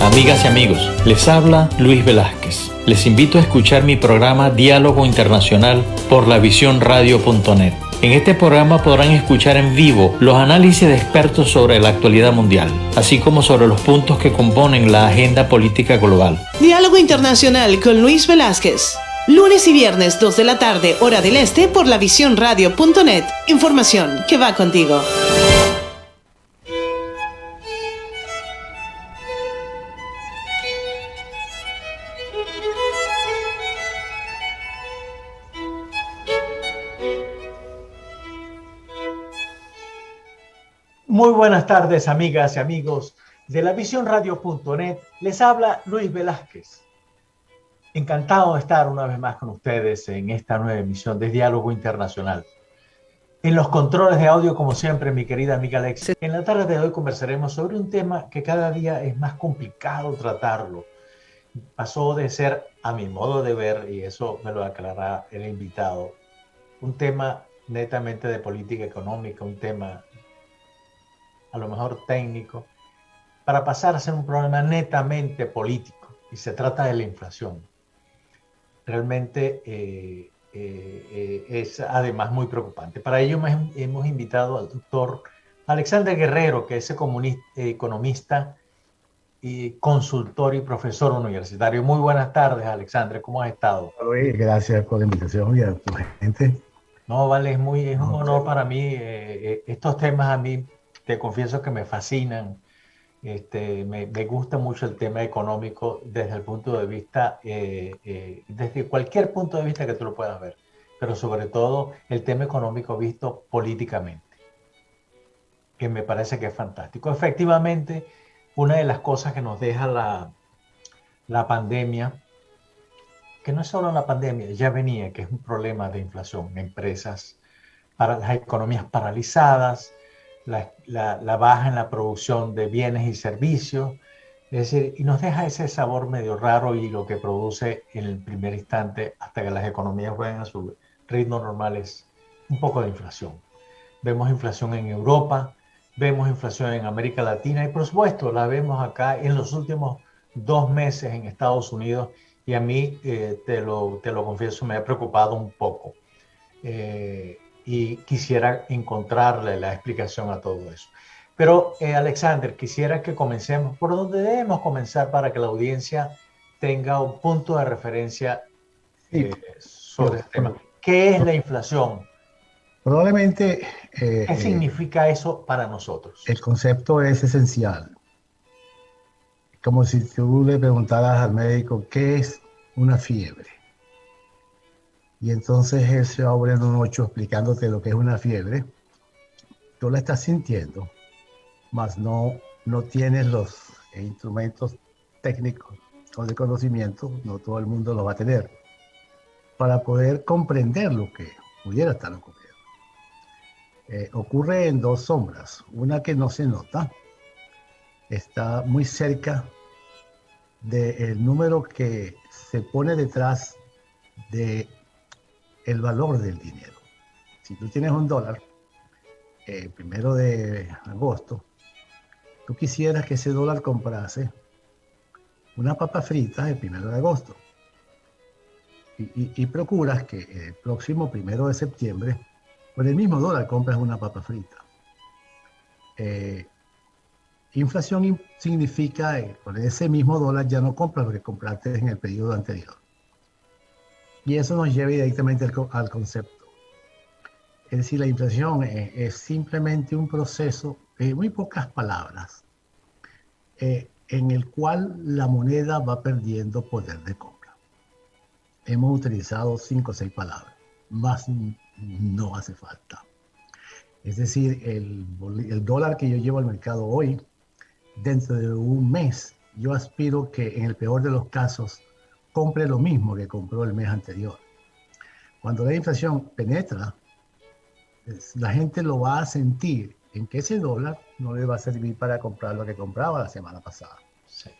Amigas y amigos, les habla Luis Velázquez. Les invito a escuchar mi programa Diálogo Internacional por lavisiónradio.net. En este programa podrán escuchar en vivo los análisis de expertos sobre la actualidad mundial, así como sobre los puntos que componen la agenda política global. Diálogo Internacional con Luis Velázquez. Lunes y viernes 2 de la tarde, hora del este, por lavisiónradio.net. Información que va contigo. Muy buenas tardes, amigas y amigos de lavisiónradio.net. Les habla Luis Velázquez. Encantado de estar una vez más con ustedes en esta nueva emisión de Diálogo Internacional. En los controles de audio, como siempre, mi querida amiga Alex. En la tarde de hoy conversaremos sobre un tema que cada día es más complicado tratarlo. Pasó de ser, a mi modo de ver, y eso me lo aclarará el invitado, un tema netamente de política económica, un tema a lo mejor técnico, para pasar a ser un problema netamente político, y se trata de la inflación. Realmente es además muy preocupante. Para ello hemos invitado al doctor Alexander Guerrero, que es economista y consultor y profesor universitario. Muy buenas tardes, Alexander, ¿cómo has estado? Gracias por la invitación y a tu gente. No, vale, es un honor para mí. Estos temas a mí, te confieso que me fascinan. Me gusta mucho el tema económico desde el punto de vista, desde cualquier punto de vista que tú lo puedas ver, pero sobre todo el tema económico visto políticamente, que me parece que es fantástico. Efectivamente, una de las cosas que nos deja la pandemia, que no es solo la pandemia, ya venía, que es un problema de inflación, empresas, para las economías paralizadas, la baja en la producción de bienes y servicios, es decir, y nos deja ese sabor medio raro y lo que produce en el primer instante hasta que las economías vuelvan a su ritmo normal es un poco de inflación. Vemos inflación en Europa, vemos inflación en América Latina y por supuesto la vemos acá en los últimos 2 meses en Estados Unidos y a mí, te lo confieso, me ha preocupado un poco. Y quisiera encontrarle la explicación a todo eso. Pero, Alexander, quisiera que comencemos por donde debemos comenzar para que la audiencia tenga un punto de referencia sobre este tema. ¿Qué es la inflación? Probablemente... ¿Qué significa eso para nosotros? El concepto es esencial. Como si tú le preguntaras al médico, ¿qué es una fiebre? Y entonces él se abre en un 8 explicándote lo que es una fiebre. Tú la estás sintiendo, mas no tienes los instrumentos técnicos o de conocimiento, no todo el mundo los va a tener, para poder comprender lo que pudiera estar ocurriendo. Ocurre en 2 sombras. Una que no se nota, está muy cerca del número que se pone detrás de el valor del dinero. Si tú tienes $1, primero de agosto, tú quisieras que ese dólar comprase una papa frita el 1 de agosto. Y procuras que el próximo 1 de septiembre, con el mismo dólar compras una papa frita. Inflación significa que con ese mismo dólar ya no compras lo que compraste en el periodo anterior. Y eso nos lleva directamente al concepto. Es decir, la inflación es simplemente un proceso, muy pocas palabras, en el cual la moneda va perdiendo poder de compra. Hemos utilizado 5 o 6 palabras, más no hace falta. Es decir, el dólar que yo llevo al mercado hoy, dentro de un mes, yo aspiro que en el peor de los casos compre lo mismo que compró el mes anterior. Cuando la inflación penetra, la gente lo va a sentir en que ese dólar no le va a servir para comprar lo que compraba la semana pasada. Sí.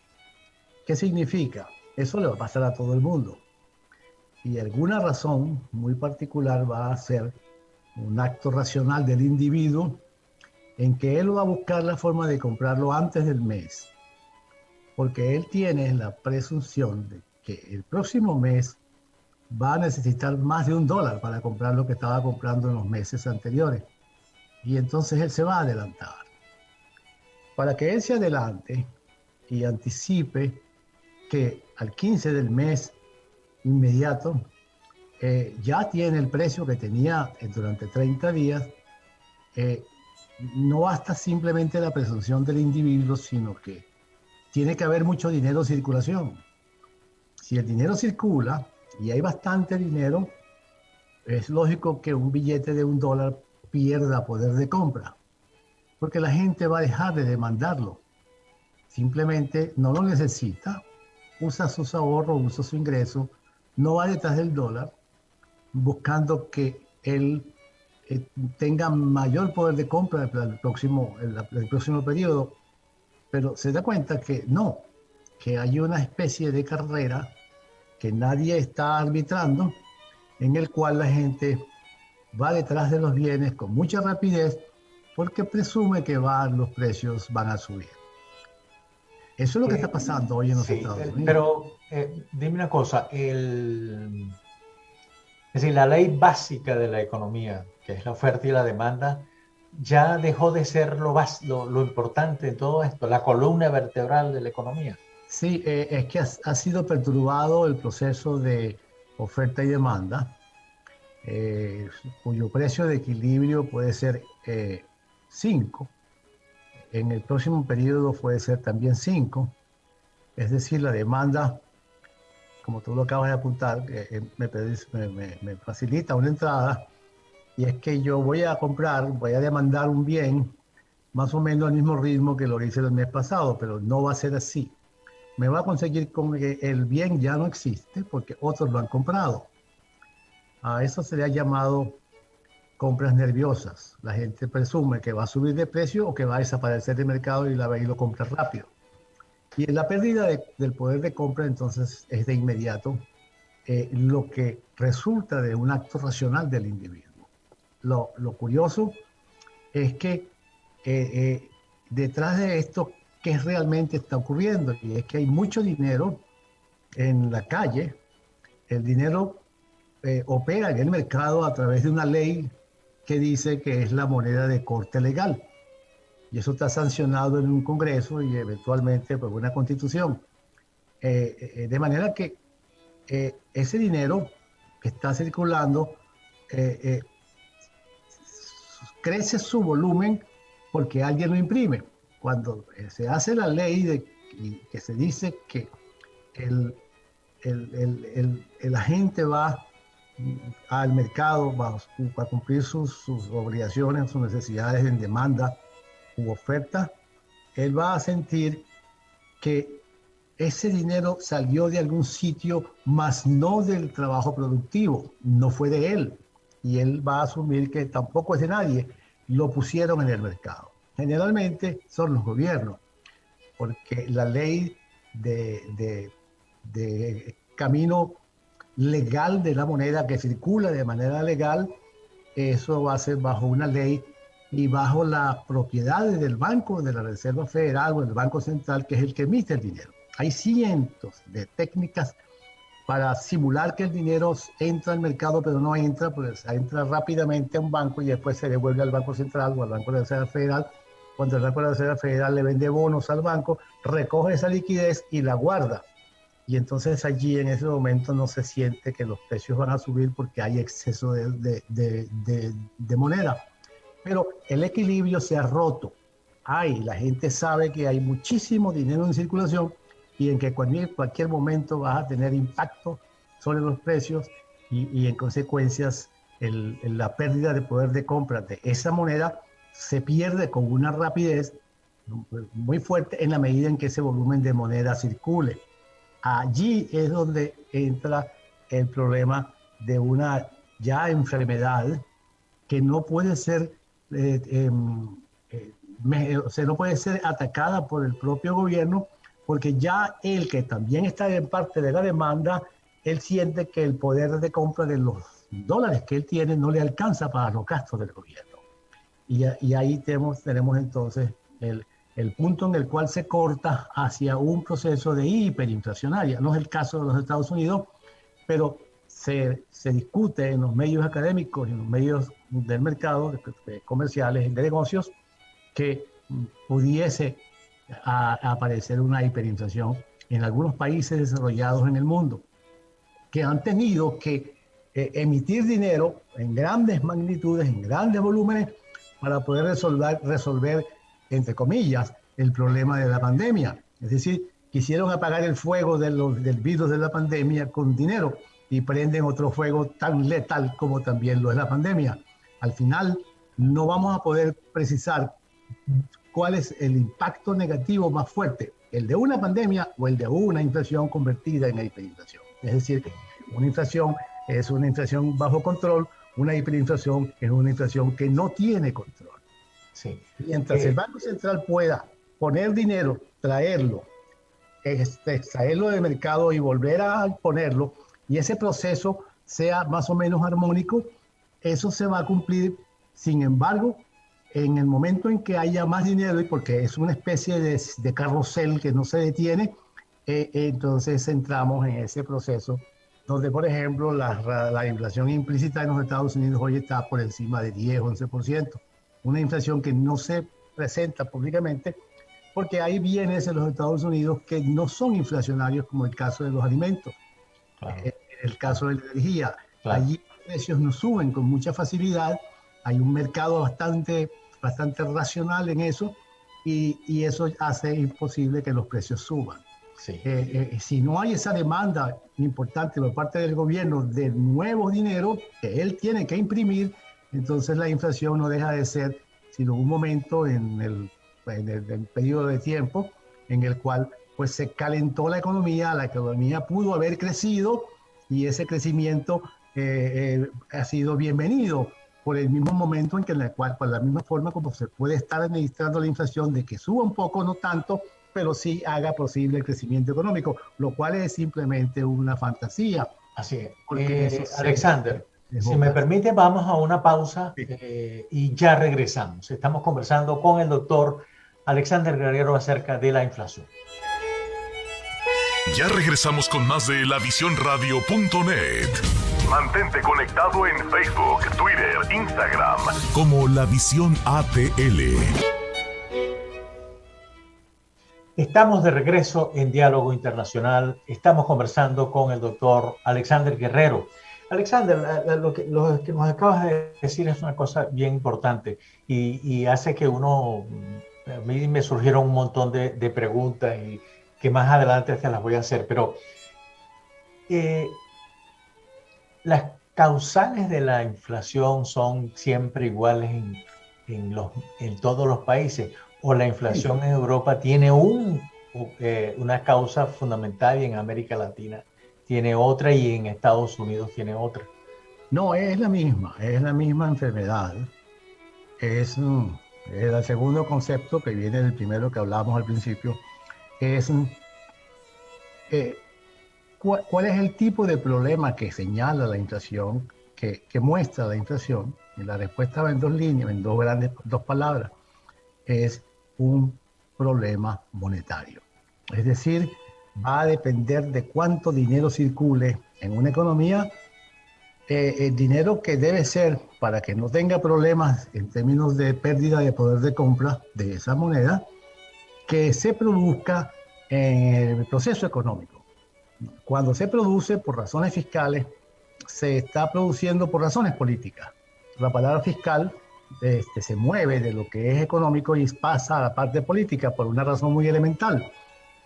¿Qué significa? Eso le va a pasar a todo el mundo. Y alguna razón muy particular va a ser un acto racional del individuo en que él va a buscar la forma de comprarlo antes del mes porque él tiene la presunción de que el próximo mes va a necesitar más de $1 para comprar lo que estaba comprando en los meses anteriores. Y entonces él se va a adelantar. Para que él se adelante y anticipe que al 15 del mes inmediato ya tiene el precio que tenía durante 30 días, no basta simplemente la presunción del individuo, sino que tiene que haber mucho dinero en circulación. Si el dinero circula y hay bastante dinero, es lógico que un billete de $1 pierda poder de compra, porque la gente va a dejar de demandarlo. Simplemente no lo necesita, usa sus ahorros, usa su ingreso, no va detrás del dólar buscando que él tenga mayor poder de compra el próximo periodo, pero se da cuenta que no, que hay una especie de carrera que nadie está arbitrando, en el cual la gente va detrás de los bienes con mucha rapidez porque presume que los precios van a subir. Eso es lo que está pasando hoy en los Estados Unidos. Pero dime una cosa, es decir, la ley básica de la economía, que es la oferta y la demanda, ya dejó de ser lo importante en todo esto, la columna vertebral de la economía. Sí, es que ha sido perturbado el proceso de oferta y demanda, cuyo precio de equilibrio puede ser 5. En el próximo periodo puede ser también 5. Es decir, la demanda, como tú lo acabas de apuntar, me facilita una entrada, y es que yo voy a demandar un bien más o menos al mismo ritmo que lo hice el mes pasado, pero no va a ser así. Me va a conseguir con que el bien ya no existe porque otros lo han comprado. A eso se le ha llamado compras nerviosas. La gente presume que va a subir de precio o que va a desaparecer del mercado y la va y lo compra rápido. Y la pérdida del poder de compra entonces es de inmediato lo que resulta de un acto racional del individuo. Lo curioso es que detrás de esto, ¿qué realmente está ocurriendo? Y es que hay mucho dinero en la calle. El dinero opera en el mercado a través de una ley que dice que es la moneda de corte legal. Y eso está sancionado en un Congreso y eventualmente por una Constitución. De manera que ese dinero que está circulando crece su volumen porque alguien lo imprime. Cuando se hace la ley que se dice que el agente va al mercado a cumplir sus obligaciones, sus necesidades en demanda u oferta, él va a sentir que ese dinero salió de algún sitio, más no del trabajo productivo, no fue de él, y él va a asumir que tampoco es de nadie, lo pusieron en el mercado. Generalmente son los gobiernos, porque la ley de camino legal de la moneda que circula de manera legal, eso va a ser bajo una ley y bajo la propiedad del Banco de la Reserva Federal o del Banco Central, que es el que emite el dinero. Hay cientos de técnicas para simular que el dinero entra al mercado, pero no entra, pues entra rápidamente a un banco y después se devuelve al Banco Central o al Banco de la Reserva Federal. Cuando el Banco de la Reserva Federal le vende bonos al banco, recoge esa liquidez y la guarda. Y entonces allí en ese momento no se siente que los precios van a subir porque hay exceso de moneda. Pero el equilibrio se ha roto. La gente sabe que hay muchísimo dinero en circulación y en que cualquier momento vas a tener impacto sobre los precios y en consecuencias la pérdida de poder de compra de esa moneda se pierde con una rapidez muy fuerte en la medida en que ese volumen de moneda circule. Allí es donde entra el problema de una ya enfermedad que no puede ser no puede ser atacada por el propio gobierno, porque ya él, que también está en parte de la demanda, él siente que el poder de compra de los dólares que él tiene no le alcanza para los gastos del gobierno. Y ahí tenemos entonces el punto en el cual se corta hacia un proceso de hiperinflacionaria. No es el caso de los Estados Unidos, pero se discute en los medios académicos y en los medios del mercado, comerciales, de negocios, que pudiese aparecer una hiperinflación en algunos países desarrollados en el mundo, que han tenido que emitir dinero en grandes magnitudes, en grandes volúmenes, para poder resolver, entre comillas, el problema de la pandemia. Es decir, quisieron apagar el fuego del virus de la pandemia con dinero y prenden otro fuego tan letal como también lo es la pandemia. Al final, no vamos a poder precisar cuál es el impacto negativo más fuerte, el de una pandemia o el de una inflación convertida en hiperinflación. Es decir, una inflación es una inflación bajo control, una hiperinflación es una inflación que no tiene control. Sí. Mientras el Banco Central pueda poner dinero, traerlo, extraerlo del mercado y volver a ponerlo, y ese proceso sea más o menos armónico, eso se va a cumplir. Sin embargo, en el momento en que haya más dinero, y porque es una especie de carrusel que no se detiene, entonces entramos en ese proceso donde, por ejemplo, la inflación implícita en los Estados Unidos hoy está por encima de 10, 11%. Una inflación que no se presenta públicamente porque hay bienes en los Estados Unidos que no son inflacionarios, como el caso de los alimentos, Claro. en el caso de la energía. Claro. Allí los precios no suben con mucha facilidad, hay un mercado bastante racional en eso, y eso hace imposible que los precios suban. Sí. Si no hay esa demanda importante por parte del gobierno de nuevo dinero que él tiene que imprimir, entonces la inflación no deja de ser sino un momento en el periodo de tiempo en el cual pues se calentó la economía pudo haber crecido, y ese crecimiento ha sido bienvenido por el mismo momento en que por la misma forma como se puede estar administrando la inflación, de que suba un poco, no tanto, pero sí haga posible el crecimiento económico, lo cual es simplemente una fantasía. Así es. Alexander, si me permite, vamos a una pausa y ya regresamos. Estamos conversando con el doctor Alexander Guerrero acerca de la inflación. Ya regresamos con más de lavisiónradio.net. Mantente conectado en Facebook, Twitter, Instagram como La Visión ATL. Estamos de regreso en Diálogo Internacional. Estamos conversando con el doctor Alexander Guerrero. Alexander, lo que nos acabas de decir es una cosa bien importante y hace que a mí me surgieron un montón de preguntas y que más adelante te las voy a hacer, pero las causales de la inflación son siempre iguales en todos los países, o la inflación en Europa tiene una causa fundamental y en América Latina tiene otra y en Estados Unidos tiene otra. No, es la misma enfermedad. Es el segundo concepto que viene del primero que hablábamos al principio. Es ¿cuál es el tipo de problema que señala la inflación, que muestra la inflación? Y la respuesta va en dos líneas, en dos palabras. Es un problema monetario. Es decir, va a depender de cuánto dinero circule en una economía, el dinero que debe ser para que no tenga problemas en términos de pérdida de poder de compra de esa moneda, que se produzca en el proceso económico. Cuando se produce por razones fiscales, se está produciendo por razones políticas. La palabra fiscal se mueve de lo que es económico y pasa a la parte política por una razón muy elemental.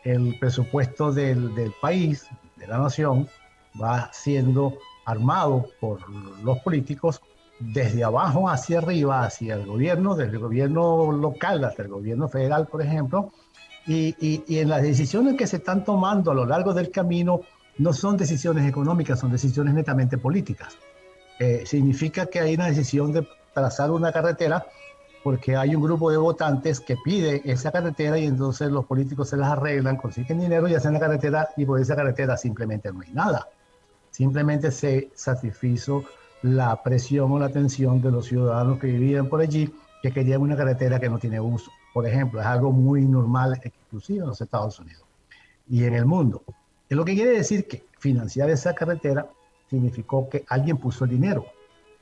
El presupuesto del país, de la nación, va siendo armado por los políticos desde abajo hacia arriba, hacia el gobierno, desde el gobierno local hasta el gobierno federal, por ejemplo, y en las decisiones que se están tomando a lo largo del camino no son decisiones económicas, son decisiones netamente políticas. Significa que hay una decisión de trazar una carretera porque hay un grupo de votantes que pide esa carretera, y entonces los políticos se las arreglan, consiguen dinero y hacen la carretera, y por esa carretera simplemente no hay nada. Simplemente se satisfizo la presión o la tensión de los ciudadanos que vivían por allí, que querían una carretera que no tiene uso. por ejemplo, es algo muy normal, inclusive en los Estados Unidos y en el mundo. Es lo que quiere decir que financiar esa carretera significó que alguien puso el dinero,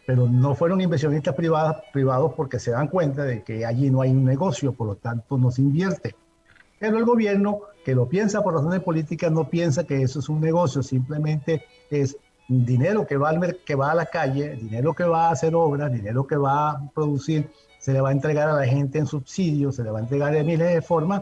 pero no fueron inversionistas privados porque se dan cuenta de que allí no hay un negocio, por lo tanto no se invierte. Pero el gobierno, que lo piensa por razones políticas, no piensa que eso es un negocio, simplemente es dinero que va a la calle, dinero que va a hacer obras, dinero que va a producir, se le va a entregar a la gente en subsidios, se le va a entregar de miles de formas.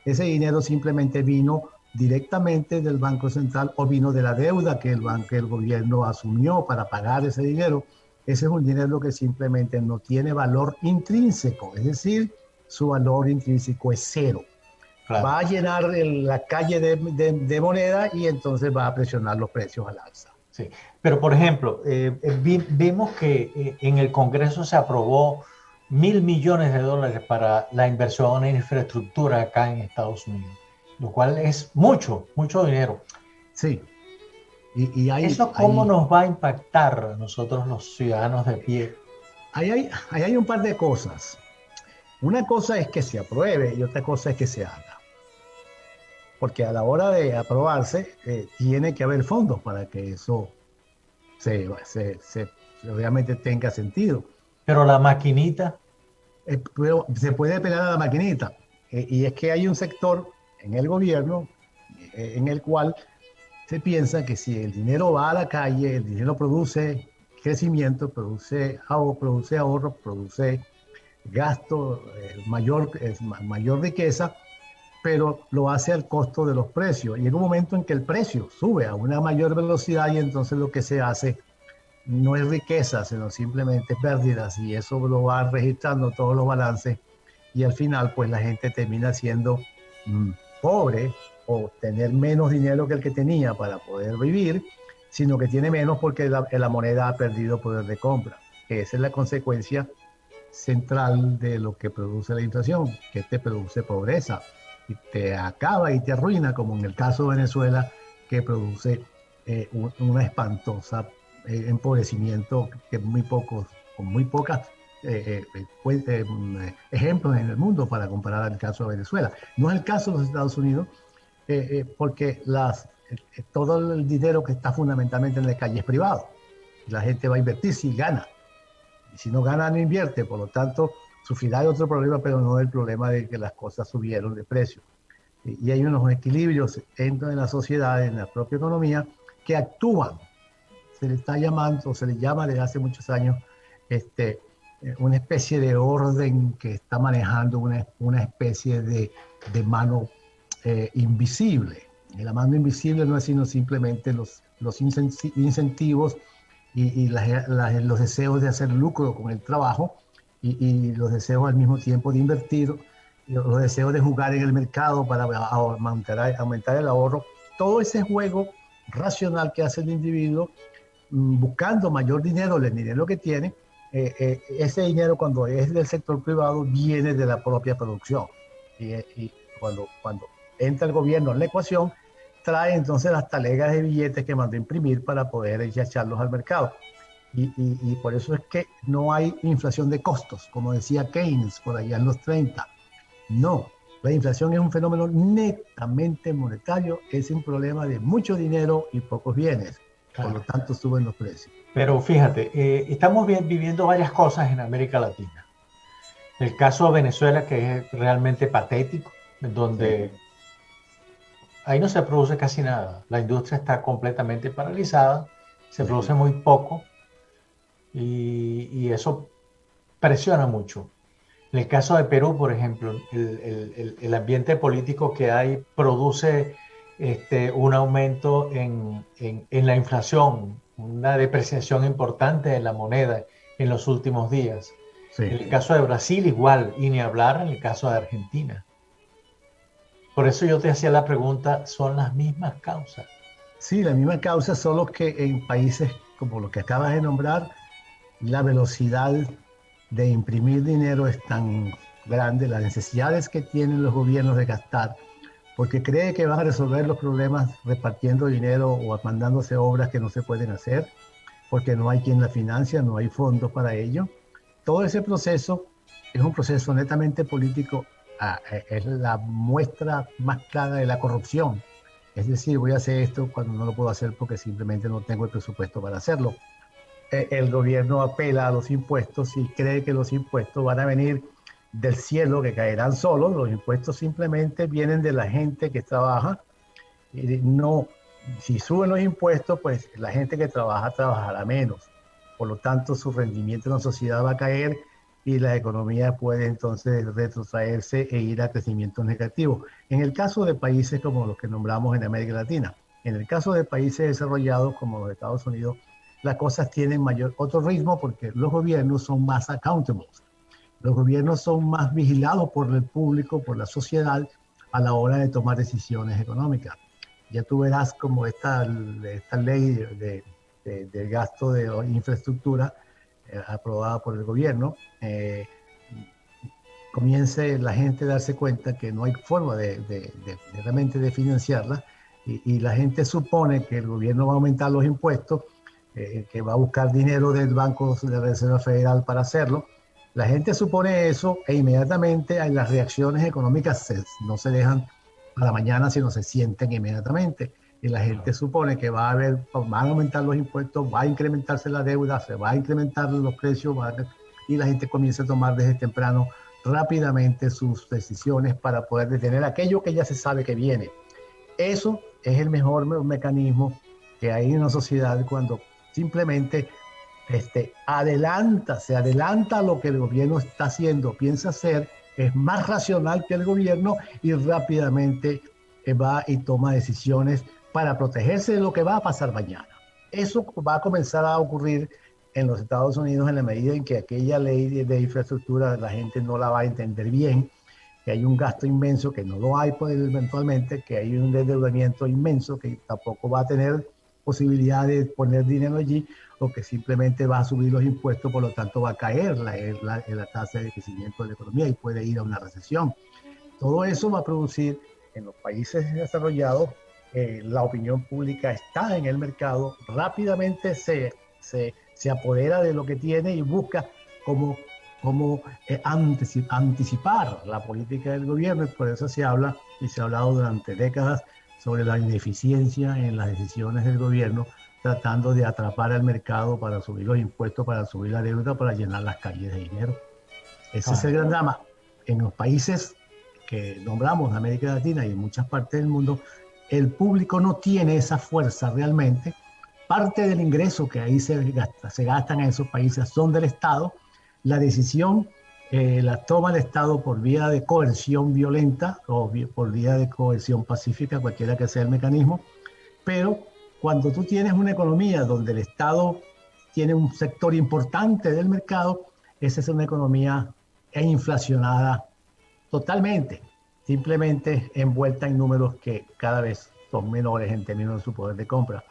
Ese dinero simplemente vino directamente del Banco Central o vino de la deuda que el gobierno asumió para pagar ese dinero. Ese es un dinero que simplemente no tiene valor intrínseco, es decir, su valor intrínseco es cero. Claro. Va a llenar la calle de moneda y entonces va a presionar los precios al alza. Sí, pero por ejemplo, vimos que en el Congreso se aprobó $1.000 millones para la inversión en infraestructura acá en Estados Unidos, lo cual es mucho dinero. Sí. ¿Eso cómo nos va a impactar a nosotros los ciudadanos de pie? Ahí hay un par de cosas. Una cosa es que se apruebe y otra cosa es que se haga. Porque a la hora de aprobarse, tiene que haber fondos para que eso realmente tenga sentido. Pero la maquinita... Pero se puede pegar a la maquinita. Y es que hay un sector en el gobierno en el cual se piensa que si el dinero va a la calle, el dinero produce crecimiento, produce ahorro, produce gasto, mayor riqueza, pero lo hace al costo de los precios. Y llega un momento en que el precio sube a una mayor velocidad y entonces lo que se hace no es riqueza, sino simplemente pérdidas, y eso lo va registrando todos los balances y al final pues la gente termina siendo pobre o tener menos dinero que el que tenía para poder vivir, sino que tiene menos porque la moneda ha perdido poder de compra. Esa es la consecuencia central de lo que produce la inflación, que te produce pobreza y te acaba y te arruina, como en el caso de Venezuela, que produce una espantosa empobrecimiento que con muy pocas ejemplos en el mundo para comparar al caso de Venezuela. No es el caso de los Estados Unidos, porque todo el dinero que está fundamentalmente en la calle es privado. La gente va a invertir si gana. Y si no gana, no invierte. Por lo tanto, sufrirá de otro problema, pero no el problema de que las cosas subieron de precio. Y hay unos equilibrios en la sociedad, en la propia economía, que actúan. Se le está llamando, se le llama desde hace muchos años, una especie de orden que está manejando una especie de mano invisible. Y la mano invisible no es sino simplemente los incentivos y los deseos de hacer lucro con el trabajo y los deseos al mismo tiempo de invertir, los deseos de jugar en el mercado para aumentar el ahorro. Todo ese juego racional que hace el individuo buscando mayor dinero, el dinero que tiene, ese dinero cuando es del sector privado viene de la propia producción. Y cuando entra el gobierno en la ecuación, trae entonces las talegas de billetes que mandó imprimir para poder echarlos al mercado. Y por eso es que no hay inflación de costos, como decía Keynes por allá en los 30. No, la inflación es un fenómeno netamente monetario, es un problema de mucho dinero y pocos bienes. Por lo tanto, suben los precios. Pero fíjate, estamos viviendo varias cosas en América Latina. El caso de Venezuela, que es realmente patético, donde ahí no se produce casi nada. La industria está completamente paralizada, se produce muy poco y eso presiona mucho. En el caso de Perú, por ejemplo, el ambiente político que hay produce un aumento en la inflación, una depreciación importante de la moneda en los últimos días. Sí. En el caso de Brasil igual, y ni hablar en el caso de Argentina. Por eso yo te hacía la pregunta, ¿son las mismas causas? Sí, las mismas causas, solo que en países como los que acabas de nombrar, la velocidad de imprimir dinero es tan grande, las necesidades que tienen los gobiernos de gastar, porque cree que van a resolver los problemas repartiendo dinero o mandándose obras que no se pueden hacer, porque no hay quien la financia, no hay fondos para ello. Todo ese proceso es un proceso netamente político es la muestra más clara de la corrupción. Es decir, voy a hacer esto cuando no lo puedo hacer porque simplemente no tengo el presupuesto para hacerlo. El gobierno apela a los impuestos y cree que los impuestos van a venir del cielo, que caerán solos. Los impuestos simplemente vienen de la gente que trabaja. Y no, si suben los impuestos, pues la gente que trabaja trabajará menos. Por lo tanto, su rendimiento en la sociedad va a caer y la economía puede entonces retrotraerse e ir a crecimiento negativo. En el caso de países como los que nombramos en América Latina, en el caso de países desarrollados como los Estados Unidos, las cosas tienen otro ritmo porque los gobiernos son más accountable. Los gobiernos son más vigilados por el público, por la sociedad, a la hora de tomar decisiones económicas. Ya tú verás como esta ley del gasto de infraestructura aprobada por el gobierno, comience la gente a darse cuenta que no hay forma de realmente de financiarla y la gente supone que el gobierno va a aumentar los impuestos, que va a buscar dinero del Banco de la Reserva Federal para hacerlo. La gente supone eso e inmediatamente las reacciones económicas no se dejan para mañana, sino se sienten inmediatamente. Y la gente supone que van a aumentar los impuestos, va a incrementarse la deuda, se va a incrementar los precios y la gente comienza a tomar desde temprano rápidamente sus decisiones para poder detener aquello que ya se sabe que viene. Eso es el mejor mecanismo que hay en una sociedad cuando simplemente se adelanta a lo que el gobierno está haciendo, piensa hacer, es más racional que el gobierno y rápidamente va y toma decisiones para protegerse de lo que va a pasar mañana. Eso va a comenzar a ocurrir en los Estados Unidos en la medida en que aquella ley de infraestructura la gente no la va a entender bien, que hay un gasto inmenso, que no lo hay eventualmente, que hay un endeudamiento inmenso, que tampoco va a tener posibilidad de poner dinero allí, o que simplemente va a subir los impuestos, por lo tanto va a caer la tasa de crecimiento de la economía y puede ir a una recesión. Todo eso va a producir en los países desarrollados, la opinión pública está en el mercado, rápidamente se apodera de lo que tiene y busca cómo anticipar la política del gobierno, y por eso se habla y se ha hablado durante décadas sobre la ineficiencia en las decisiones del gobierno, tratando de atrapar al mercado para subir los impuestos, para subir la deuda, para llenar las calles de dinero. Ese es el gran drama. En los países que nombramos, América Latina y en muchas partes del mundo, el público no tiene esa fuerza realmente. Parte del ingreso que ahí se gastan en esos países son del Estado. La decisión la toma el Estado por vía de coerción violenta o por vía de coerción pacífica, cualquiera que sea el mecanismo. Pero cuando tú tienes una economía donde el Estado tiene un sector importante del mercado, esa es una economía inflacionada totalmente, simplemente envuelta en números que cada vez son menores en términos de su poder de compra.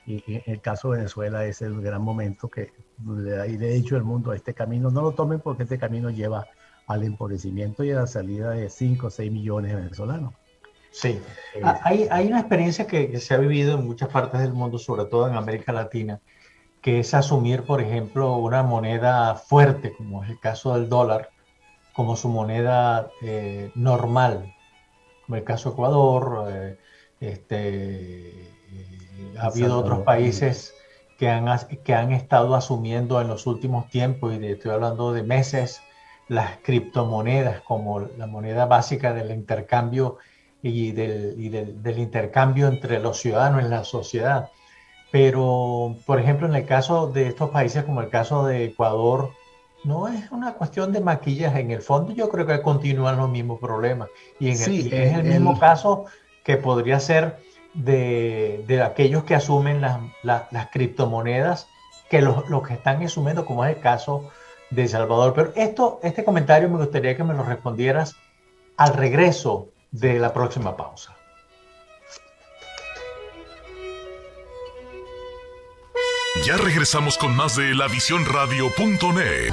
Y en el caso de Venezuela es el gran momento que le he dicho al mundo, este camino no lo tomen porque este camino lleva al empobrecimiento y a la salida de 5 o 6 millones de venezolanos. Sí, hay una experiencia que se ha vivido en muchas partes del mundo, sobre todo en América Latina, que es asumir, por ejemplo, una moneda fuerte, como es el caso del dólar, como su moneda normal, como el caso de Ecuador. Ha habido otros países que han estado asumiendo en los últimos tiempos, y estoy hablando de meses, las criptomonedas como la moneda básica del intercambio y del intercambio entre los ciudadanos en la sociedad. Pero, por ejemplo, en el caso de estos países, como el caso de Ecuador, no es una cuestión de maquillaje. En el fondo yo creo que continúan los mismos problemas. Y es el mismo caso que podría ser de aquellos que asumen las criptomonedas, que los que están asumiendo, como es el caso de El Salvador. Pero este comentario me gustaría que me lo respondieras al regreso de la próxima pausa. Ya regresamos con más de lavisionradio.net.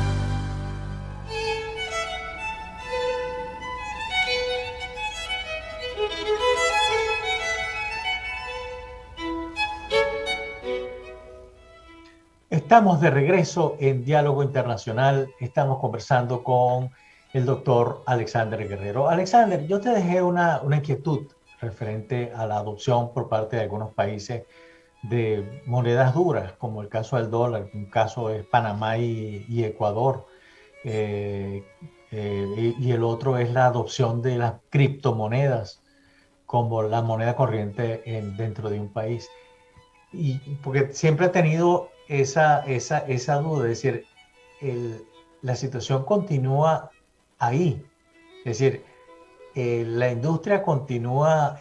Estamos de regreso en Diálogo Internacional. Estamos conversando con el doctor Alexander Guerrero. Alexander, yo te dejé una inquietud referente a la adopción por parte de algunos países de monedas duras, como el caso del dólar. Un caso es Panamá y Ecuador. Eh, y el otro es la adopción de las criptomonedas como la moneda corriente dentro de un país. Y porque siempre he tenido esa duda, es decir, la situación continúa ahí, es decir, la industria continúa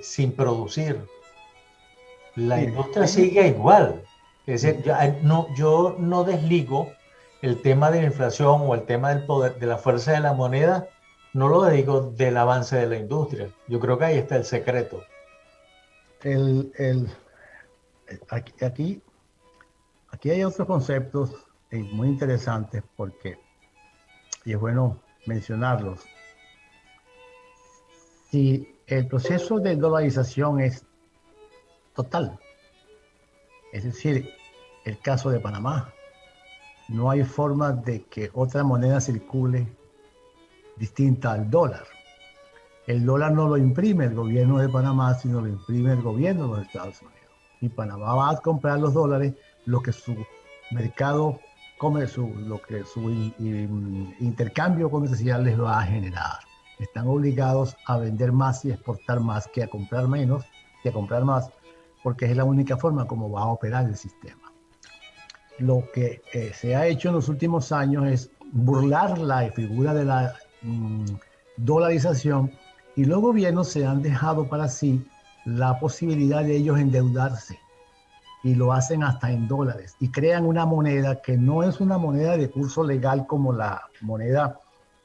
sin producir, la industria sigue igual, es decir, yo no desligo el tema de la inflación o el tema del poder, de la fuerza de la moneda, no lo desligo del avance de la industria. Yo creo que ahí está el secreto. Aquí hay otros conceptos muy interesantes y es bueno mencionarlos. Si el proceso de dolarización es total, es decir, el caso de Panamá, no hay forma de que otra moneda circule distinta al dólar. El dólar no lo imprime el gobierno de Panamá, sino lo imprime el gobierno de los Estados Unidos. Y Panamá va a comprar los dólares, lo que su mercado, lo que su intercambio comercial les va a generar. Están obligados a vender más y exportar más que a comprar menos, que a comprar más, porque es la única forma como va a operar el sistema. Lo que se ha hecho en los últimos años es burlar la figura de la dolarización, y los gobiernos se han dejado para sí la posibilidad de ellos endeudarse, y lo hacen hasta en dólares, y crean una moneda que no es una moneda de curso legal como la moneda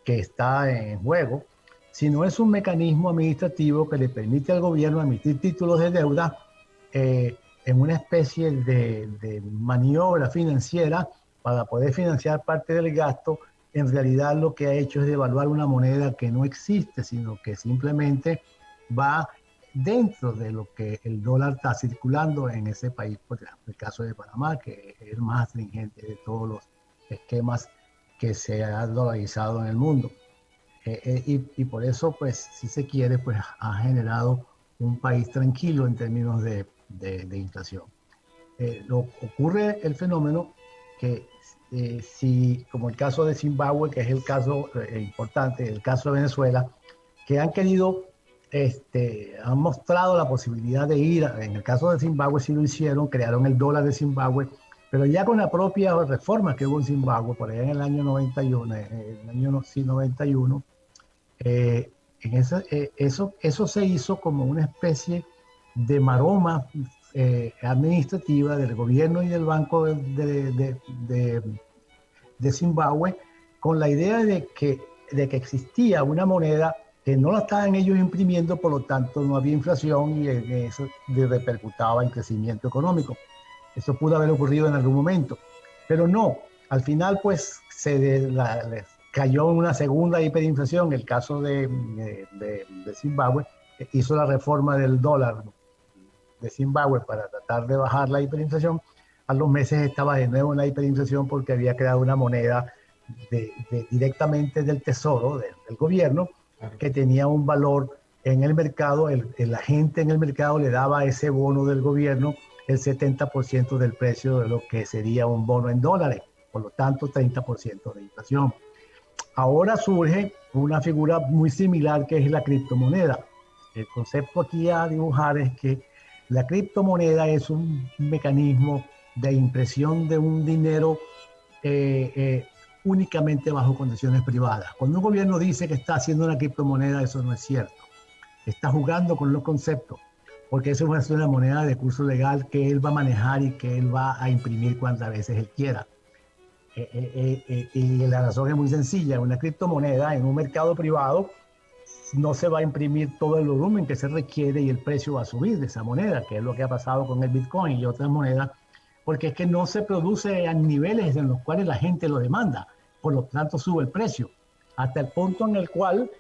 que está en juego, sino es un mecanismo administrativo que le permite al gobierno emitir títulos de deuda en una especie de maniobra financiera para poder financiar parte del gasto. En realidad lo que ha hecho es devaluar una moneda que no existe, sino que simplemente va dentro de lo que el dólar está circulando en ese país. Por ejemplo, el caso de Panamá, que es el más astringente de todos los esquemas que se ha dolarizado en el mundo. Y por eso, pues, si se quiere, pues ha generado un país tranquilo en términos de inflación. Ocurre el fenómeno que si, como el caso de Zimbabue, que es el caso importante, el caso de Venezuela, que han querido, han mostrado la posibilidad de ir, en el caso de Zimbabue sí lo hicieron, crearon el dólar de Zimbabue, pero ya con la propia reforma que hubo en Zimbabue, por allá en el año 91, eso se hizo como una especie de maroma administrativa del gobierno y del Banco de Zimbabue, con la idea de que existía una moneda que no la estaban ellos imprimiendo, por lo tanto no había inflación, y eso repercutaba en crecimiento económico. Eso pudo haber ocurrido en algún momento, pero no. Al final, pues, cayó en una segunda hiperinflación. El caso de Zimbabue hizo la reforma del dólar de Zimbabue para tratar de bajar la hiperinflación. A los meses estaba de nuevo en la hiperinflación porque había creado una moneda directamente del tesoro, del gobierno, que tenía un valor en el mercado. La gente en el mercado le daba a ese bono del gobierno el 70% del precio de lo que sería un bono en dólares, por lo tanto 30% de inflación. Ahora surge una figura muy similar, que es la criptomoneda. El concepto aquí a dibujar es que la criptomoneda es un mecanismo de impresión de un dinero únicamente bajo condiciones privadas. Cuando un gobierno dice que está haciendo una criptomoneda, eso no es cierto. Está jugando con los conceptos, porque eso va a ser una moneda de curso legal que él va a manejar y que él va a imprimir cuantas veces él quiera. Y la razón es muy sencilla. Una criptomoneda en un mercado privado no se va a imprimir todo el volumen que se requiere, y el precio va a subir de esa moneda, que es lo que ha pasado con el Bitcoin y otras monedas, porque es que no se produce a niveles en los cuales la gente lo demanda, por lo tanto sube el precio, hasta el punto en el cual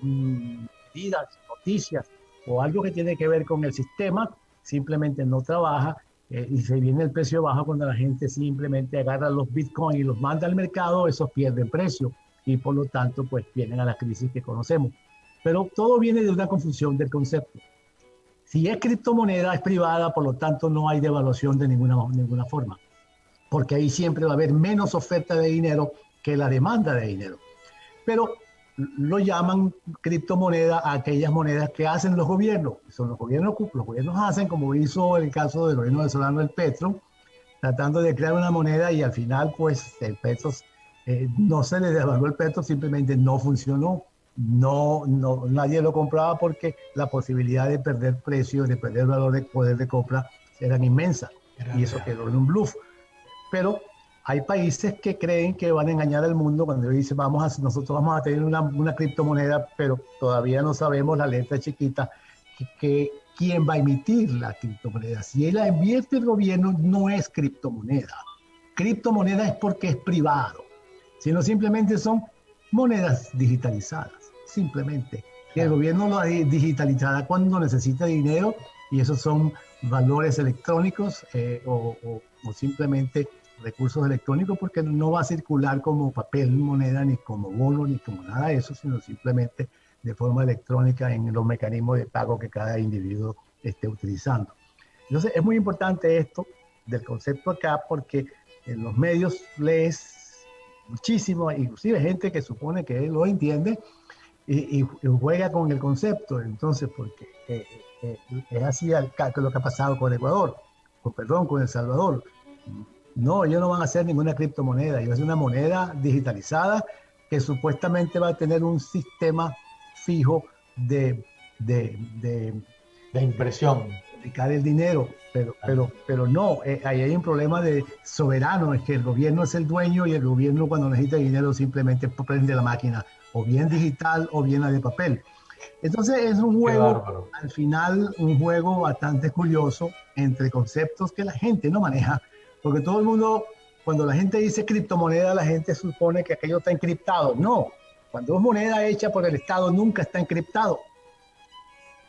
medidas, noticias o algo que tiene que ver con el sistema simplemente no trabaja, y se viene el precio bajo cuando la gente simplemente agarra los bitcoins y los manda al mercado, esos pierden precio y por lo tanto pues vienen a la crisis que conocemos. Pero todo viene de una confusión del concepto. Si es criptomoneda, es privada, por lo tanto no hay devaluación de ninguna forma, porque ahí siempre va a haber menos oferta de dinero que la demanda de dinero. Pero lo llaman criptomoneda a aquellas monedas que hacen los gobiernos. Son los gobiernos hacen, como hizo el caso del gobierno venezolano del Petro, tratando de crear una moneda y al final pues el Petro, no se le devaluó el Petro, simplemente no funcionó. Nadie lo compraba porque la posibilidad de perder precio, de perder valor de poder de compra eran inmensas. Y eso quedó en un bluff. Pero hay países que creen que van a engañar al mundo cuando dicen nosotros vamos a tener una criptomoneda, pero todavía no sabemos la letra chiquita que quién va a emitir la criptomoneda. Si él la invierte el gobierno, no es criptomoneda. Criptomoneda es porque es privado, sino simplemente son monedas digitalizadas, simplemente. Que el gobierno lo digitalizará cuando necesita dinero y esos son valores electrónicos o simplemente recursos electrónicos, porque no va a circular como papel moneda, ni como bono, ni como nada de eso, sino simplemente de forma electrónica en los mecanismos de pago que cada individuo esté utilizando. Entonces es muy importante esto del concepto acá, porque en los medios lees muchísimo, inclusive gente que supone que lo entiende y juega con el concepto. Entonces, porque es así lo que ha pasado con Ecuador, con El Salvador. No, ellos no van a hacer ninguna criptomoneda, ellos hacen una moneda digitalizada que supuestamente va a tener un sistema fijo de impresión. Aplicar el dinero, pero no, ahí hay un problema de soberano, es que el gobierno es el dueño y el gobierno cuando necesita dinero simplemente prende la máquina, o bien digital o bien la de papel. Entonces es un juego, al final un juego bastante curioso entre conceptos que la gente no maneja. Porque todo el mundo, cuando la gente dice criptomoneda, la gente supone que aquello está encriptado. No, cuando es moneda hecha por el Estado, nunca está encriptado.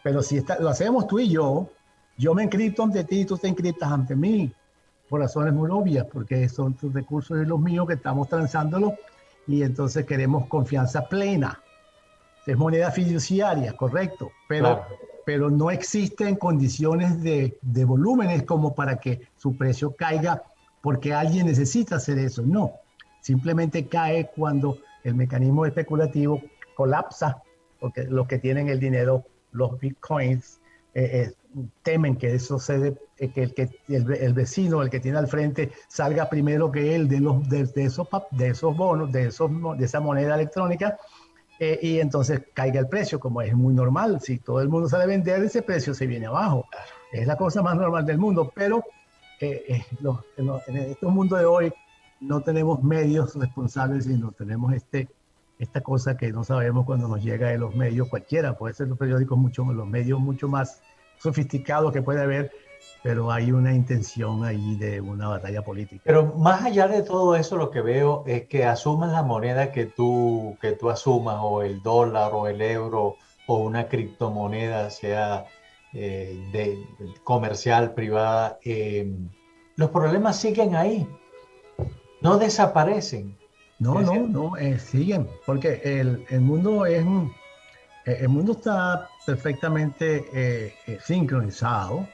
Pero si lo hacemos tú y yo me encripto ante ti y tú te encriptas ante mí, por razones muy obvias, porque son tus recursos y los míos que estamos transándolos y entonces queremos confianza plena. Es moneda fiduciaria, correcto, pero no existen condiciones de volúmenes como para que su precio caiga porque alguien necesita hacer eso. No, simplemente cae cuando el mecanismo especulativo colapsa, porque los que tienen el dinero, los bitcoins, temen que eso que el vecino, el que tiene al frente, salga primero que él de esos bonos, de esa moneda electrónica. Y entonces caiga el precio, como es muy normal. Si todo el mundo sale a vender, ese precio se viene abajo. Es la cosa más normal del mundo, pero en este mundo de hoy no tenemos medios responsables, sino tenemos esta cosa que no sabemos cuando nos llega de los medios cualquiera. Puede ser los periódicos, los medios mucho más sofisticados que puede haber, pero hay una intención ahí de una batalla política. Pero más allá de todo eso, lo que veo es que asumas la moneda que tú asumas, o el dólar, o el euro, o una criptomoneda, sea de comercial, privada, los problemas siguen ahí, no desaparecen. No, siguen, porque el mundo está perfectamente sincronizado.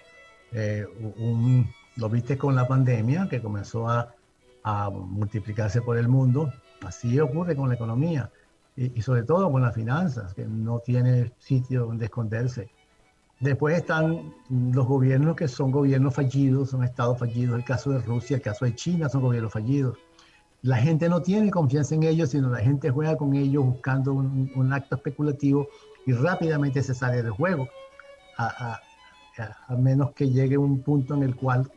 Lo viste con la pandemia que comenzó a multiplicarse por el mundo. Así ocurre con la economía y sobre todo con las finanzas, que no tiene sitio donde esconderse. Después están los gobiernos que son gobiernos fallidos, son estados fallidos. El caso de Rusia, el caso de China son gobiernos fallidos. La gente no tiene confianza en ellos, sino la gente juega con ellos buscando un acto especulativo y rápidamente se sale del juego. A menos que llegue un punto en el cual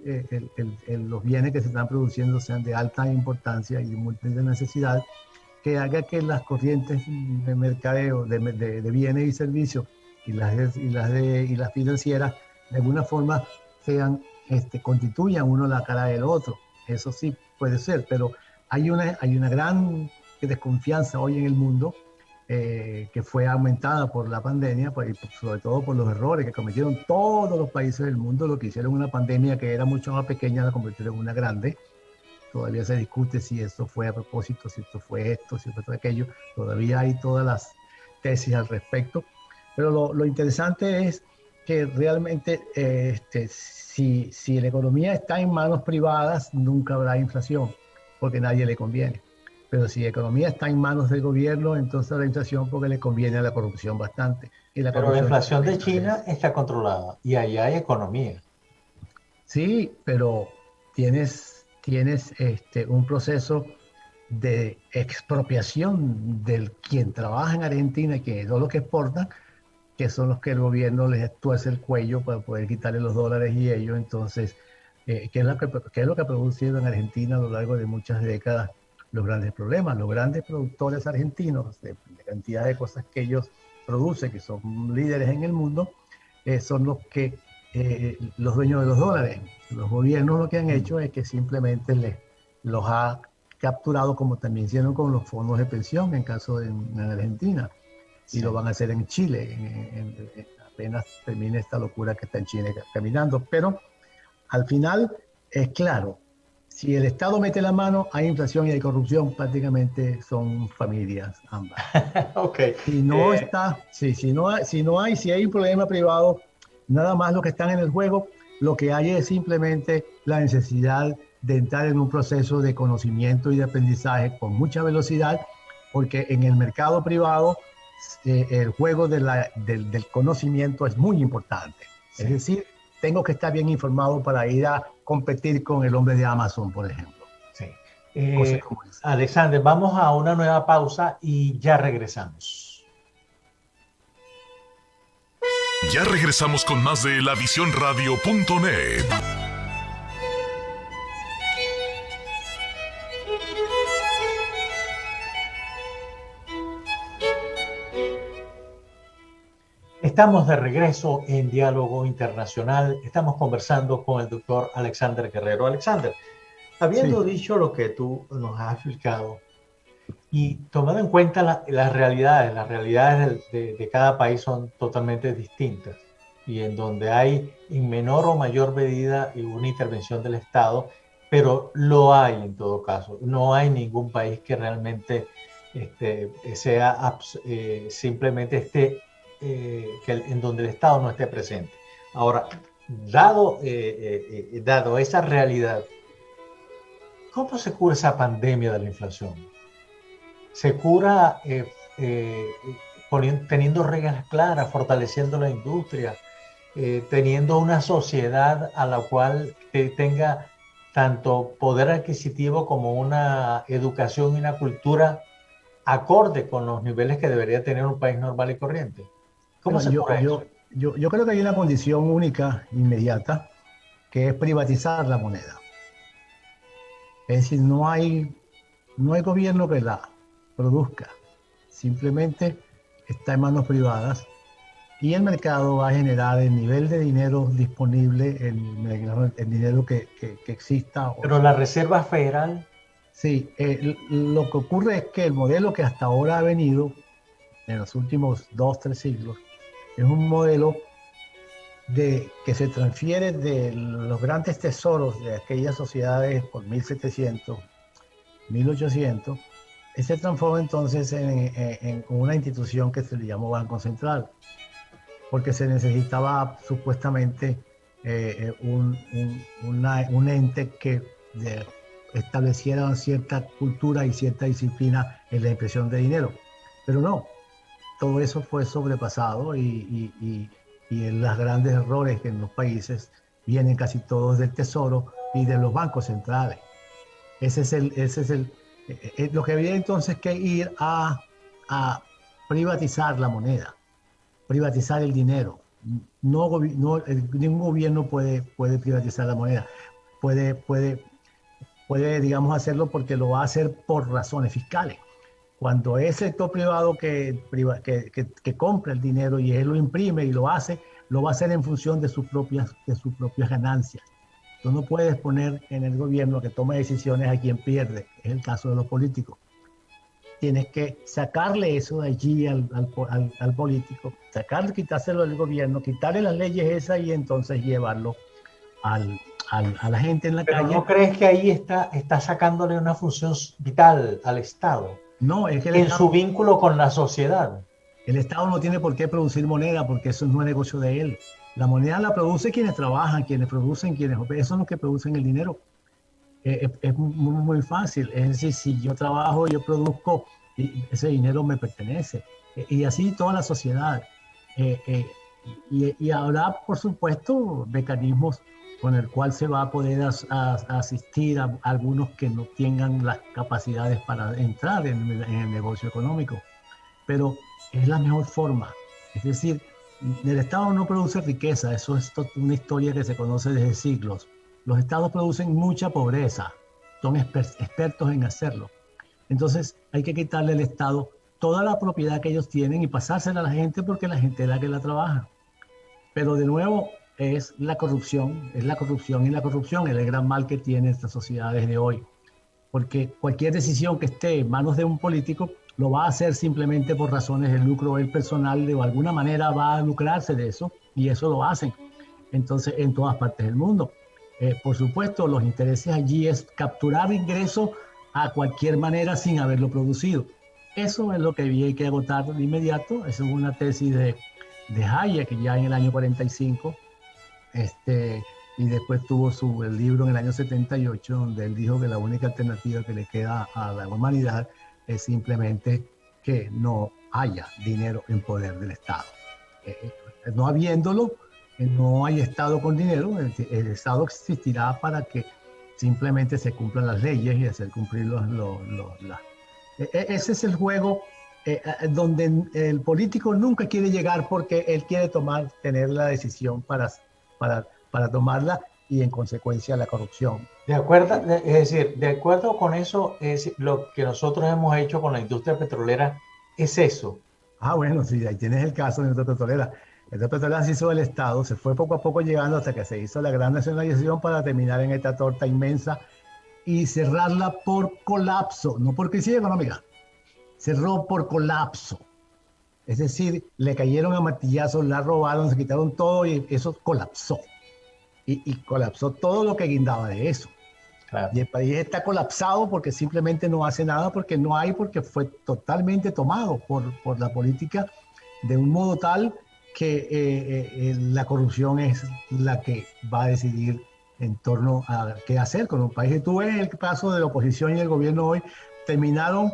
los bienes que se están produciendo sean de alta importancia y de necesidad, que haga que las corrientes de mercadeo, de bienes y servicios y las financieras, de alguna forma constituyan uno la cara del otro. Eso sí puede ser, pero hay una gran desconfianza hoy en el mundo que fue aumentada por la pandemia, y sobre todo por los errores que cometieron todos los países del mundo. Lo que hicieron una pandemia que era mucho más pequeña la convirtieron en una grande. Todavía se discute si esto fue a propósito, si esto fue esto, si esto fue aquello. Todavía hay todas las tesis al respecto. Pero lo interesante es que realmente si la economía está en manos privadas, nunca habrá inflación, porque a nadie le conviene. Pero si la economía está en manos del gobierno, entonces habrá inflación porque le conviene a la corrupción bastante. Pero la inflación de China está controlada y allá hay economía. Sí, pero tienes un proceso de expropiación del quien trabaja en Argentina y que son los que exportan, que son los que el gobierno les tuerce el cuello para poder quitarle los dólares y ellos. Entonces, ¿qué es lo que ha producido en Argentina a lo largo de muchas décadas los grandes problemas? Los grandes productores argentinos, de cantidad de cosas que ellos producen, que son líderes en el mundo, son los dueños de los dólares. Los gobiernos lo que han hecho es que simplemente los ha capturado, como también hicieron con los fondos de pensión en caso en Argentina. Y lo van a hacer en Chile, apenas termine esta locura que está en Chile caminando. Pero al final es claro, si el Estado mete la mano, hay inflación y hay corrupción, prácticamente son familias ambas. Okay. Si hay un problema privado, nada más los que están en el juego, lo que hay es simplemente la necesidad de entrar en un proceso de conocimiento y de aprendizaje con mucha velocidad, porque en el mercado privado el juego del conocimiento es muy importante. Sí. Es decir, tengo que estar bien informado para ir a competir con el hombre de Amazon, por ejemplo. Sí. Alexander, vamos a una nueva pausa y ya regresamos. Ya regresamos con más de lavisiónradio.net. Estamos de regreso en Diálogo Internacional. Estamos conversando con el doctor Alexander Guerrero. Alexander, habiendo dicho lo que tú nos has explicado y tomando en cuenta las realidades de cada país son totalmente distintas y en donde hay en menor o mayor medida una intervención del Estado, pero lo hay en todo caso. No hay ningún país que realmente simplemente esté en donde el Estado no esté presente. Ahora, dado esa realidad, ¿cómo se cura esa pandemia de la inflación? ¿Se cura teniendo reglas claras, fortaleciendo la industria, teniendo una sociedad a la cual tenga tanto poder adquisitivo como una educación y una cultura acorde con los niveles que debería tener un país normal y corriente? ¿Cómo se cura eso? Yo creo que hay una condición única, inmediata, que es privatizar la moneda. Es decir, no hay gobierno que la produzca. Simplemente está en manos privadas y el mercado va a generar el nivel de dinero disponible, el dinero que exista. Pero la Reserva Federal... Sí, lo que ocurre es que el modelo que hasta ahora ha venido en los últimos 2-3 siglos es un modelo que se transfiere de los grandes tesoros de aquellas sociedades por 1700, 1800, y se transforma entonces en una institución que se le llamó Banco Central, porque se necesitaba supuestamente un ente que establecieran cierta cultura y cierta disciplina en la impresión de dinero. Pero no, todo eso fue sobrepasado y los grandes errores que en los países vienen casi todos del Tesoro y de los bancos centrales. Lo que había entonces que ir a privatizar la moneda, privatizar el dinero. Ningún gobierno puede privatizar la moneda. Puede, digamos, hacerlo porque lo va a hacer por razones fiscales. Cuando es el sector privado que compra el dinero y él lo imprime y lo va a hacer en función de sus propias ganancias. Tú no puedes poner en el gobierno que tome decisiones a quien pierde. Es el caso de los políticos. tienes que sacarle eso de allí al político, quitárselo del gobierno, quitarle las leyes esas y entonces llevarlo a la gente en la Pero calle. ¿no crees que ahí está sacándole una función vital al Estado? No, es que En su vínculo con la sociedad. El Estado no tiene por qué producir moneda porque eso no es negocio de él. La moneda la produce quienes trabajan, quienes producen, esos son los que producen el dinero. Es muy fácil. Es decir, si yo trabajo, yo produzco, y ese dinero me pertenece. Y así toda la sociedad. Y habrá, por supuesto, mecanismos con el cual se va a poder asistir a algunos que no tengan las capacidades para entrar en el negocio económico. Pero es la mejor forma. Es decir, el Estado no produce riqueza, eso es una historia que se conoce desde siglos. Los Estados producen mucha pobreza, son expertos en hacerlo. Entonces hay que quitarle al Estado toda la propiedad que ellos tienen y pasársela a la gente porque la gente es la que la trabaja. Pero de nuevo es la corrupción, y la corrupción es el gran mal que tiene esta sociedad desde hoy. Porque cualquier decisión que esté en manos de un político lo va a hacer simplemente por razones de lucro él personal, de alguna manera va a lucrarse de eso y eso lo hacen. Entonces, en todas partes del mundo. Por supuesto, los intereses allí es capturar ingresos a cualquier manera sin haberlo producido. Eso es lo que hay que agotar de inmediato. Esa es una tesis de Hayek, que ya en el año 45, y después tuvo el libro en el año 78, donde él dijo que la única alternativa que le queda a la humanidad es simplemente que no haya dinero en poder del Estado. No habiéndolo, no hay Estado con dinero, el Estado existirá para que simplemente se cumplan las leyes y hacer cumplir ese es el juego donde el político nunca quiere llegar porque él quiere tener la decisión para tomarla y en consecuencia la corrupción. De acuerdo con eso, lo que nosotros hemos hecho con la industria petrolera es eso. Ah, bueno, sí, ahí tienes el caso de la industria petrolera. La industria petrolera se hizo del Estado, se fue poco a poco llegando hasta que se hizo la gran nacionalización para terminar en esta torta inmensa y cerrarla por colapso, no por crisis económica, cerró por colapso. Es decir, le cayeron a martillazos, la robaron, se quitaron todo y eso colapsó. Y colapsó todo lo que guindaba de eso. Claro. Y el país está colapsado porque simplemente no hace nada, porque fue totalmente tomado por la política de un modo tal que la corrupción es la que va a decidir en torno a qué hacer con un país. Y tú ves el caso de la oposición y el gobierno hoy, terminaron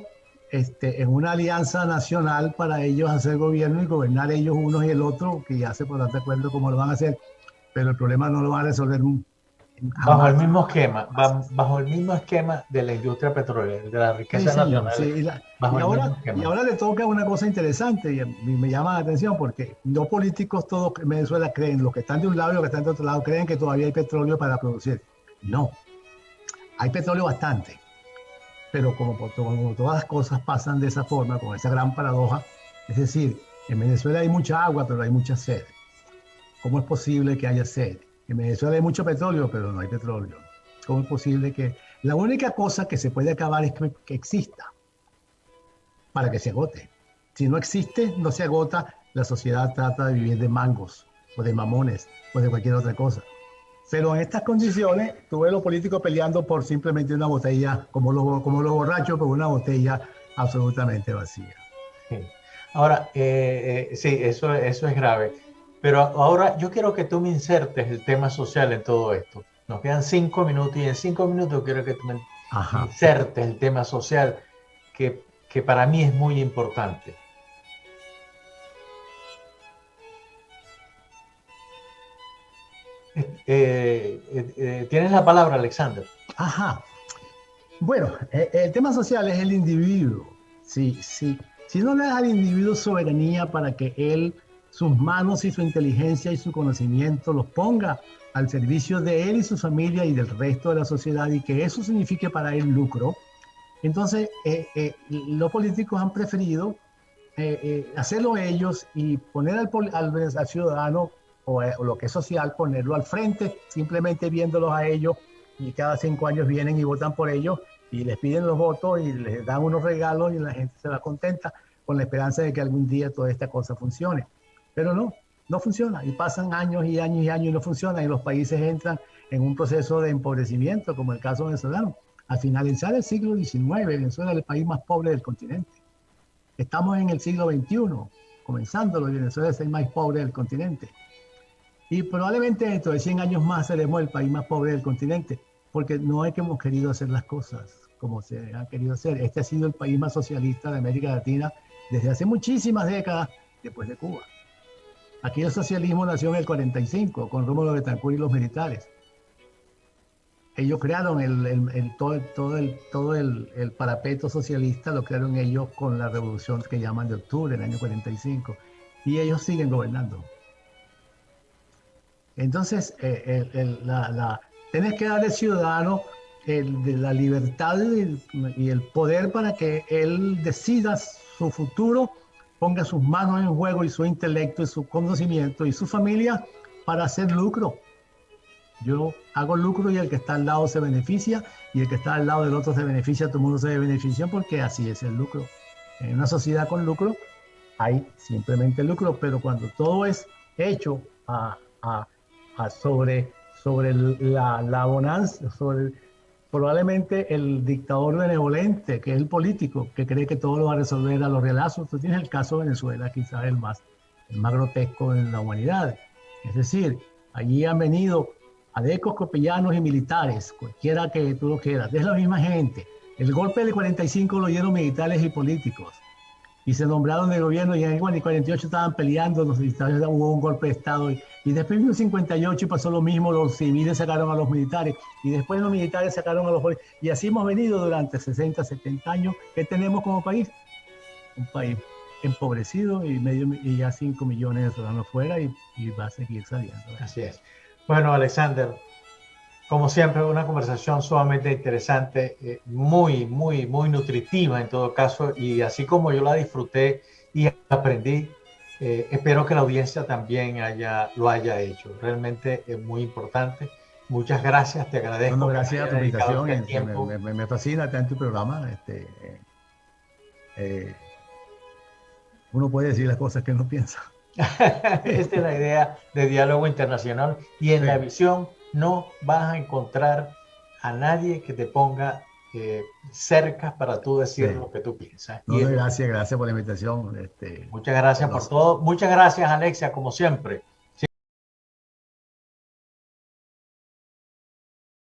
en una alianza nacional para ellos hacer gobierno y gobernar ellos unos y el otro, que ya se podrán de acuerdo cómo lo van a hacer, pero el problema no lo van a resolver bajo el mismo esquema de la industria petrolera, de la riqueza nacional. Sí, y ahora le toca una cosa interesante y me llama la atención porque los políticos todos en Venezuela creen, los que están de un lado y los que están de otro lado, creen que todavía hay petróleo para producir. No, hay petróleo bastante, pero como todas las cosas pasan de esa forma, con esa gran paradoja, es decir, en Venezuela hay mucha agua, pero hay mucha sed. ¿Cómo es posible que haya sed? En Venezuela hay mucho petróleo, pero no hay petróleo. ¿Cómo es posible que...? La única cosa que se puede acabar es que exista, para que se agote. Si no existe, no se agota, la sociedad trata de vivir de mangos, o de mamones, o de cualquier otra cosa. Pero en estas condiciones, tú ves a los políticos peleando por simplemente una botella, como los borrachos, por una botella absolutamente vacía. Sí. Ahora, sí, eso es grave. Pero ahora yo quiero que tú me insertes el tema social en todo esto. Nos quedan 5 minutos y en 5 minutos quiero que tú me insertes el tema social que para mí es muy importante. Tienes la palabra, Alexander. Ajá. Bueno, el tema social es el individuo. Sí. Si no le das al individuo soberanía para que él, sus manos y su inteligencia y su conocimiento los ponga al servicio de él y su familia y del resto de la sociedad y que eso signifique para él lucro, entonces los políticos han preferido hacerlo ellos y poner al ciudadano o lo que es social, ponerlo al frente, simplemente viéndolos a ellos y cada 5 años vienen y votan por ellos y les piden los votos y les dan unos regalos y la gente se va contenta con la esperanza de que algún día toda esta cosa funcione. Pero no funciona y pasan años y años y años y no funciona y los países entran en un proceso de empobrecimiento como el caso venezolano. Al finalizar el siglo XIX, Venezuela es el país más pobre del continente. Estamos en el siglo XXI, comenzándolo, y Venezuela es el más pobre del continente. Y probablemente dentro de 100 años más seremos el país más pobre del continente, porque no es que hemos querido hacer las cosas como se han querido hacer. Este ha sido el país más socialista de América Latina desde hace muchísimas décadas después de Cuba. Aquí el socialismo nació en el 45, con Rómulo Betancourt y los militares. Ellos crearon todo el parapeto socialista, lo crearon ellos con la revolución que llaman de octubre, en el año 45, y ellos siguen gobernando. Entonces, tienes que darle al ciudadano la libertad y el poder para que él decida su futuro, ponga sus manos en juego y su intelecto y su conocimiento y su familia para hacer lucro. Yo hago lucro y el que está al lado se beneficia y el que está al lado del otro se beneficia, todo el mundo se beneficia porque así es el lucro. En una sociedad con lucro hay simplemente lucro, pero cuando todo es hecho sobre la bonanza, sobre probablemente el dictador benevolente, que es el político, que cree que todo lo va a resolver a los rielazos. Tú tienes el caso de Venezuela, quizás el más grotesco en la humanidad. Es decir, allí han venido adecos, copellanos y militares, cualquiera que tú lo quieras, es la misma gente. El golpe del 45 lo dieron militares y políticos y se nombraron de gobierno y en el 48 estaban peleando, los militares, hubo un golpe de Estado y después en el 58 pasó lo mismo, los civiles sacaron a los militares y después los militares sacaron a los políticos y así hemos venido durante 60, 70 años. ¿Qué tenemos como país? Un país empobrecido y ya 5 millones de ciudadanos fuera y va a seguir saliendo. Así es. Bueno, Alexander, como siempre, una conversación sumamente interesante, muy nutritiva en todo caso, y así como yo la disfruté y aprendí, espero que la audiencia también lo haya hecho. Realmente es muy importante. Muchas gracias, te agradezco. Bueno, gracias a tu invitación, me fascina estar en tu programa. Uno puede decir las cosas que no piensa. Esta es la idea de Diálogo Internacional y en la visión no vas a encontrar a nadie que te ponga cerca para tú decir lo que tú piensas. Gracias por la invitación. Muchas gracias por todo. Muchas gracias, Alexia, como siempre.